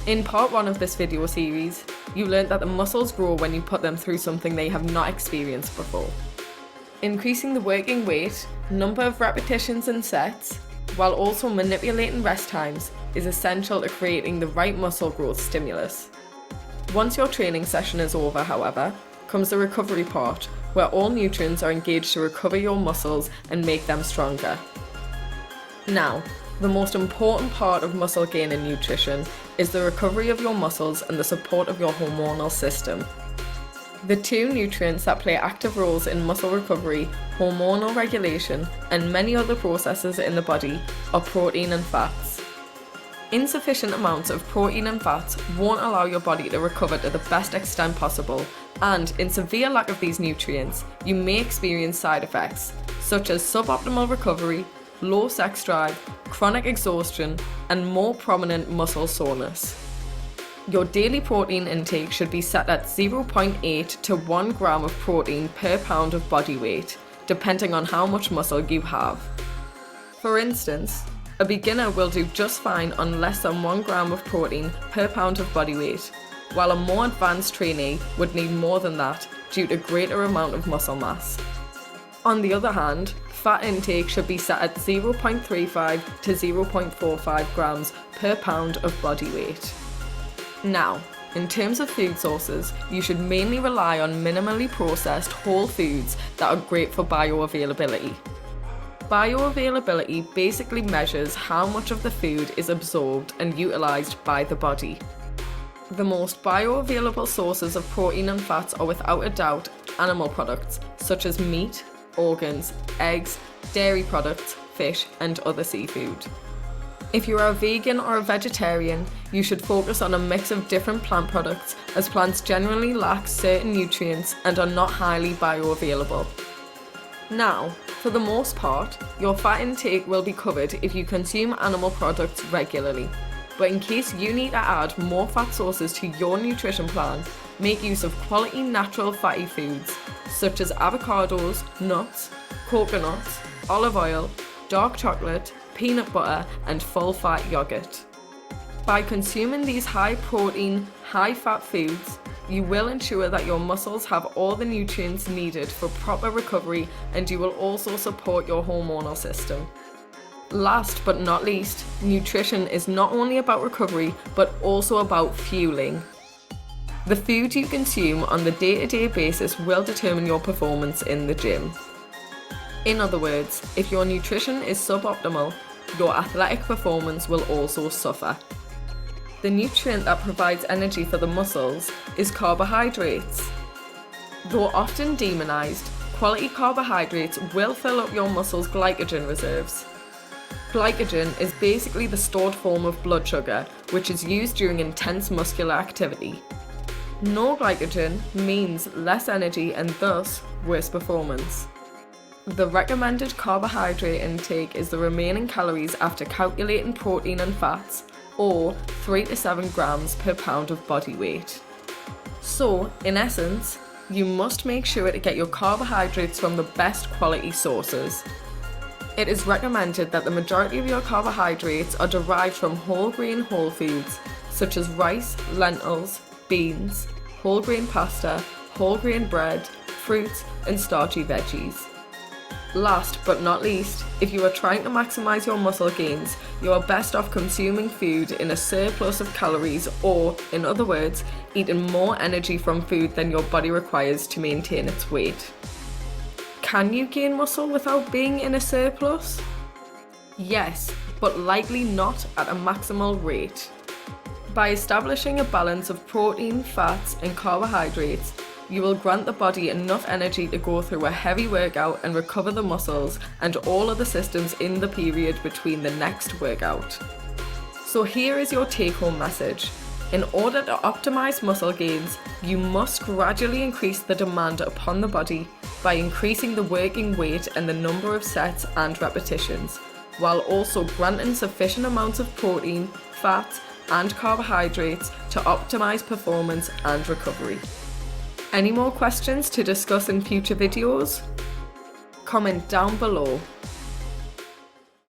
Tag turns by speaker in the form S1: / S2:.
S1: In part 1 of this video series, you learned that the muscles grow when you put them through something they have not experienced before. Increasing the working weight, number of repetitions and sets, while also manipulating rest times, is essential to creating the right muscle growth stimulus. Once your training session is over, however, comes the recovery part, where all nutrients are engaged to recover your muscles and make them stronger. Now, the most important part of muscle gain and nutrition is the recovery of your muscles and the support of your hormonal system. The two nutrients that play active roles in muscle recovery, hormonal regulation, and many other processes in the body are protein and fats. Insufficient amounts of protein and fats won't allow your body to recover to the best extent possible, and in severe lack of these nutrients, you may experience side effects such as suboptimal recovery, low sex drive, chronic exhaustion, and more prominent muscle soreness. Your daily protein intake should be set at 0.8 to 1 gram of protein per pound of body weight, depending on how much muscle you have. For instance, a beginner will do just fine on less than 1 gram of protein per pound of body weight, while a more advanced trainee would need more than that due to greater amount of muscle mass. On the other hand, fat intake should be set at 0.35 to 0.45 grams per pound of body weight. Now, in terms of food sources, you should mainly rely on minimally processed whole foods that are great for bioavailability. Bioavailability basically measures how much of the food is absorbed and utilized by the body. The most bioavailable sources of protein and fats are without a doubt animal products such as meat, organs, eggs, dairy products, fish, and other seafood. If you are a vegan or a vegetarian, you should focus on a mix of different plant products, as plants generally lack certain nutrients and are not highly bioavailable. Now, for the most part, your fat intake will be covered if you consume animal products regularly. But in case you need to add more fat sources to your nutrition plan, make use of quality natural fatty foods such as avocados, nuts, coconuts, olive oil, dark chocolate, peanut butter, and full-fat yogurt. By consuming these high-protein, high-fat foods, you will ensure that your muscles have all the nutrients needed for proper recovery, and you will also support your hormonal system. Last but not least, nutrition is not only about recovery, but also about fueling. The food you consume on the day-to-day basis will determine your performance in the gym. In other words, if your nutrition is suboptimal, your athletic performance will also suffer. The nutrient that provides energy for the muscles is carbohydrates. Though often demonized, quality carbohydrates will fill up your muscles' glycogen reserves. Glycogen is basically the stored form of blood sugar, which is used during intense muscular activity. No glycogen means less energy and thus worse performance. The recommended carbohydrate intake is the remaining calories after calculating protein and fats, or 3 to 7 grams per pound of body weight. So, in essence, you must make sure to get your carbohydrates from the best quality sources. It is recommended that the majority of your carbohydrates are derived from whole grain whole foods, such as rice, lentils, beans, whole grain pasta, whole grain bread, fruits, and starchy veggies. Last but not least, if you are trying to maximize your muscle gains, you are best off consuming food in a surplus of calories, or, in other words, eating more energy from food than your body requires to maintain its weight. Can you gain muscle without being in a surplus? Yes, but likely not at a maximal rate. By establishing a balance of protein, fats, and carbohydrates, you will grant the body enough energy to go through a heavy workout and recover the muscles and all other systems in the period between the next workout. So here is your take-home message. In order to optimize muscle gains, you must gradually increase the demand upon the body by increasing the working weight and the number of sets and repetitions, while also granting sufficient amounts of protein, fat, and carbohydrates to optimize performance and recovery. Any more questions to discuss in future videos? Comment down below.